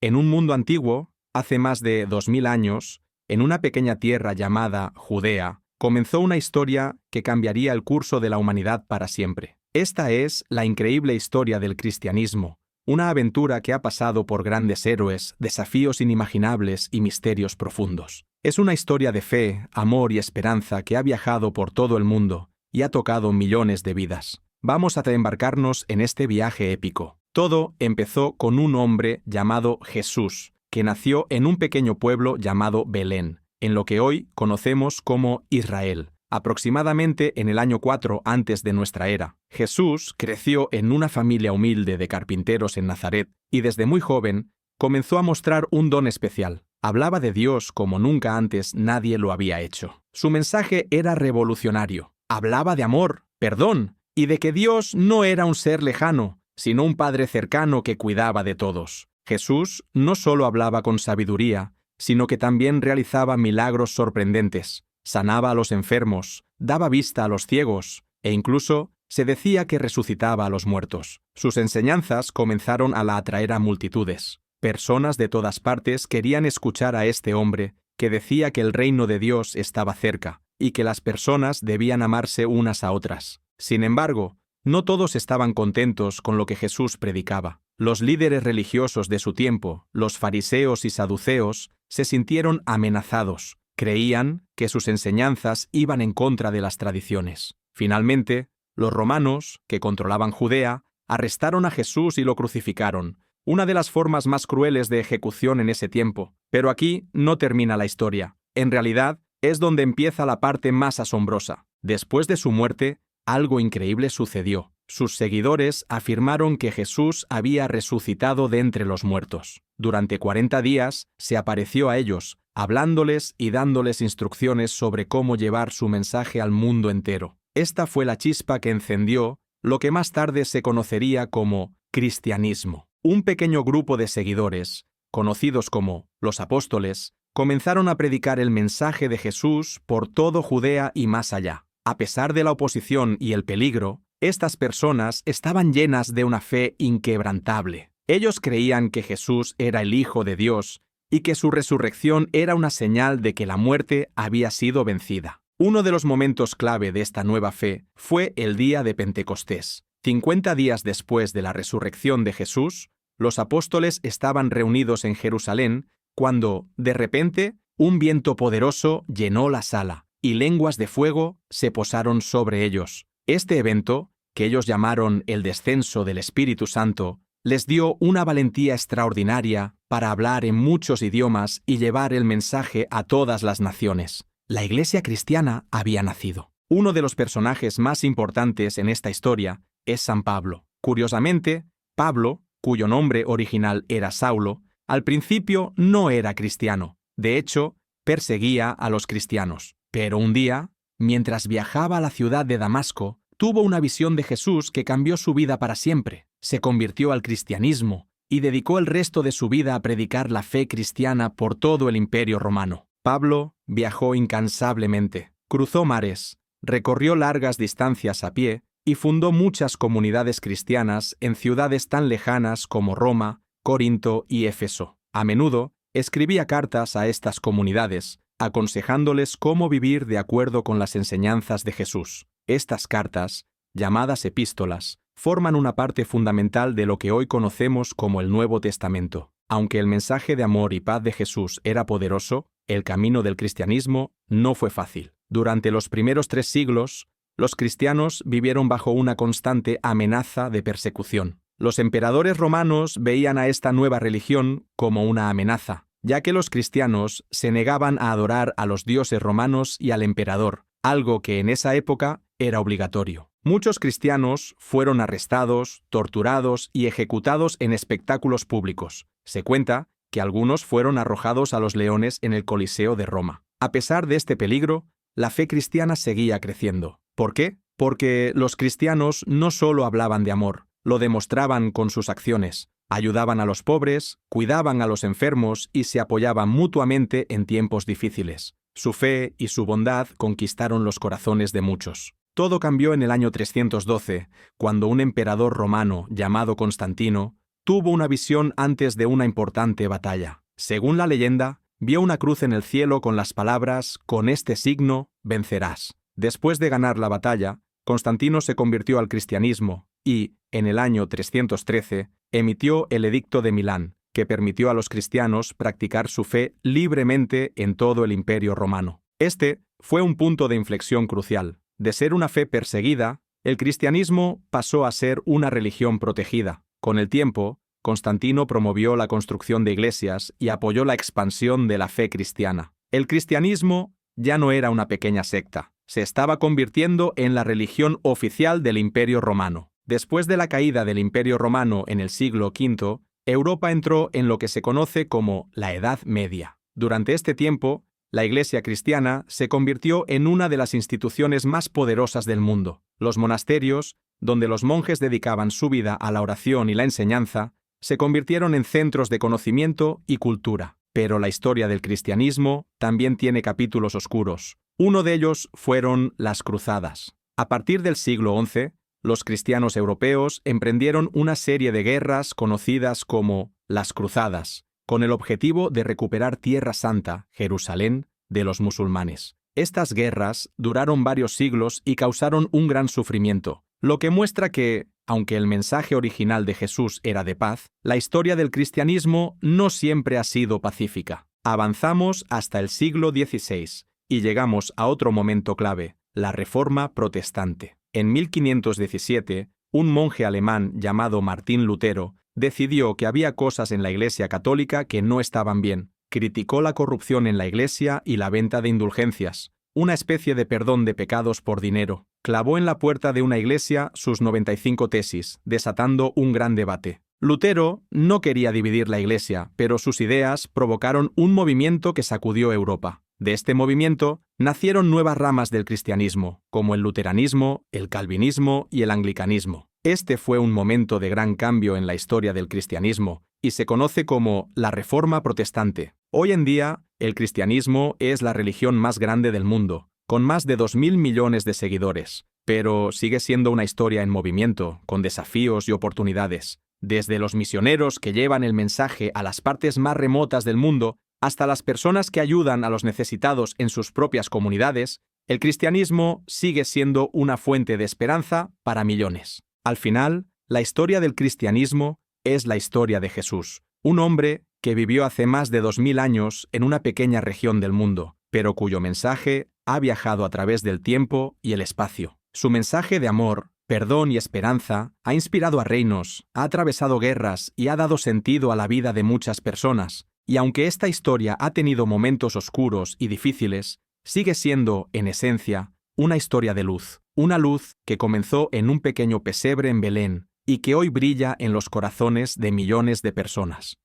En un mundo antiguo, hace más de 2000 años, en una pequeña tierra llamada Judea, comenzó una historia que cambiaría el curso de la humanidad para siempre. Esta es la increíble historia del cristianismo, una aventura que ha pasado por grandes héroes, desafíos inimaginables y misterios profundos. Es una historia de fe, amor y esperanza que ha viajado por todo el mundo y ha tocado millones de vidas. Vamos a embarcarnos en este viaje épico. Todo empezó con un hombre llamado Jesús, que nació en un pequeño pueblo llamado Belén, en lo que hoy conocemos como Israel, aproximadamente en el año 4 antes de nuestra era. Jesús creció en una familia humilde de carpinteros en Nazaret y desde muy joven comenzó a mostrar un don especial. Hablaba de Dios como nunca antes nadie lo había hecho. Su mensaje era revolucionario. Hablaba de amor, perdón, y de que Dios no era un ser lejano, sino un Padre cercano que cuidaba de todos. Jesús no solo hablaba con sabiduría, sino que también realizaba milagros sorprendentes. Sanaba a los enfermos, daba vista a los ciegos, e incluso se decía que resucitaba a los muertos. Sus enseñanzas comenzaron a atraer a multitudes. Personas de todas partes querían escuchar a este hombre que decía que el reino de Dios estaba cerca y que las personas debían amarse unas a otras. Sin embargo, no todos estaban contentos con lo que Jesús predicaba. Los líderes religiosos de su tiempo, los fariseos y saduceos, se sintieron amenazados. Creían que sus enseñanzas iban en contra de las tradiciones. Finalmente, los romanos, que controlaban Judea, arrestaron a Jesús y lo crucificaron, una de las formas más crueles de ejecución en ese tiempo. Pero aquí no termina la historia. En realidad, es donde empieza la parte más asombrosa. Después de su muerte, algo increíble sucedió. Sus seguidores afirmaron que Jesús había resucitado de entre los muertos. Durante 40 días se apareció a ellos, hablándoles y dándoles instrucciones sobre cómo llevar su mensaje al mundo entero. Esta fue la chispa que encendió lo que más tarde se conocería como cristianismo. Un pequeño grupo de seguidores, conocidos como los apóstoles, comenzaron a predicar el mensaje de Jesús por todo Judea y más allá. A pesar de la oposición y el peligro, estas personas estaban llenas de una fe inquebrantable. Ellos creían que Jesús era el Hijo de Dios y que su resurrección era una señal de que la muerte había sido vencida. Uno de los momentos clave de esta nueva fe fue el día de Pentecostés. 50 días después de la resurrección de Jesús, los apóstoles estaban reunidos en Jerusalén cuando, de repente, un viento poderoso llenó la sala y lenguas de fuego se posaron sobre ellos. Este evento, que ellos llamaron el descenso del Espíritu Santo, les dio una valentía extraordinaria para hablar en muchos idiomas y llevar el mensaje a todas las naciones. La Iglesia cristiana había nacido. Uno de los personajes más importantes en esta historia es San Pablo. Curiosamente, Pablo, cuyo nombre original era Saulo, al principio no era cristiano. De hecho, perseguía a los cristianos. Pero un día, mientras viajaba a la ciudad de Damasco, tuvo una visión de Jesús que cambió su vida para siempre. Se convirtió al cristianismo y dedicó el resto de su vida a predicar la fe cristiana por todo el Imperio Romano. Pablo viajó incansablemente, cruzó mares, recorrió largas distancias a pie y fundó muchas comunidades cristianas en ciudades tan lejanas como Roma, Corinto y Éfeso. A menudo escribía cartas a estas comunidades, aconsejándoles cómo vivir de acuerdo con las enseñanzas de Jesús. Estas cartas, llamadas epístolas, forman una parte fundamental de lo que hoy conocemos como el Nuevo Testamento. Aunque el mensaje de amor y paz de Jesús era poderoso, el camino del cristianismo no fue fácil. Durante los primeros 3 siglos, los cristianos vivieron bajo una constante amenaza de persecución. Los emperadores romanos veían a esta nueva religión como una amenaza, ya que los cristianos se negaban a adorar a los dioses romanos y al emperador, algo que en esa época era obligatorio. Muchos cristianos fueron arrestados, torturados y ejecutados en espectáculos públicos. Se cuenta que algunos fueron arrojados a los leones en el Coliseo de Roma. A pesar de este peligro, la fe cristiana seguía creciendo. ¿Por qué? Porque los cristianos no solo hablaban de amor, lo demostraban con sus acciones. Ayudaban a los pobres, cuidaban a los enfermos y se apoyaban mutuamente en tiempos difíciles. Su fe y su bondad conquistaron los corazones de muchos. Todo cambió en el año 312, cuando un emperador romano llamado Constantino tuvo una visión antes de una importante batalla. Según la leyenda, vio una cruz en el cielo con las palabras «Con este signo vencerás». Después de ganar la batalla, Constantino se convirtió al cristianismo y, en el año 313, emitió el Edicto de Milán, que permitió a los cristianos practicar su fe libremente en todo el Imperio Romano. Este fue un punto de inflexión crucial. De ser una fe perseguida, el cristianismo pasó a ser una religión protegida. Con el tiempo, Constantino promovió la construcción de iglesias y apoyó la expansión de la fe cristiana. El cristianismo ya no era una pequeña secta, se estaba convirtiendo en la religión oficial del Imperio Romano. Después de la caída del Imperio Romano en el siglo V, Europa entró en lo que se conoce como la Edad Media. Durante este tiempo, la Iglesia cristiana se convirtió en una de las instituciones más poderosas del mundo. Los monasterios, donde los monjes dedicaban su vida a la oración y la enseñanza, se convirtieron en centros de conocimiento y cultura. Pero la historia del cristianismo también tiene capítulos oscuros. Uno de ellos fueron las cruzadas. A partir del siglo XI, los cristianos europeos emprendieron una serie de guerras conocidas como las cruzadas, con el objetivo de recuperar Tierra Santa, Jerusalén, de los musulmanes. Estas guerras duraron varios siglos y causaron un gran sufrimiento, lo que muestra que, aunque el mensaje original de Jesús era de paz, la historia del cristianismo no siempre ha sido pacífica. Avanzamos hasta el siglo XVI y llegamos a otro momento clave, la Reforma Protestante. En 1517, un monje alemán llamado Martín Lutero decidió que había cosas en la Iglesia católica que no estaban bien. Criticó la corrupción en la Iglesia y la venta de indulgencias, una especie de perdón de pecados por dinero. Clavó en la puerta de una iglesia sus 95 tesis, desatando un gran debate. Lutero no quería dividir la Iglesia, pero sus ideas provocaron un movimiento que sacudió Europa. De este movimiento nacieron nuevas ramas del cristianismo, como el luteranismo, el calvinismo y el anglicanismo. Este fue un momento de gran cambio en la historia del cristianismo y se conoce como la Reforma Protestante. Hoy en día, el cristianismo es la religión más grande del mundo, con más de 2.000 millones de seguidores, pero sigue siendo una historia en movimiento, con desafíos y oportunidades. Desde los misioneros que llevan el mensaje a las partes más remotas del mundo, hasta las personas que ayudan a los necesitados en sus propias comunidades, el cristianismo sigue siendo una fuente de esperanza para millones. Al final, la historia del cristianismo es la historia de Jesús, un hombre que vivió hace más de 2.000 años en una pequeña región del mundo, pero cuyo mensaje ha viajado a través del tiempo y el espacio. Su mensaje de amor, perdón y esperanza ha inspirado a reinos, ha atravesado guerras y ha dado sentido a la vida de muchas personas. Y aunque esta historia ha tenido momentos oscuros y difíciles, sigue siendo, en esencia, una historia de luz. Una luz que comenzó en un pequeño pesebre en Belén y que hoy brilla en los corazones de millones de personas.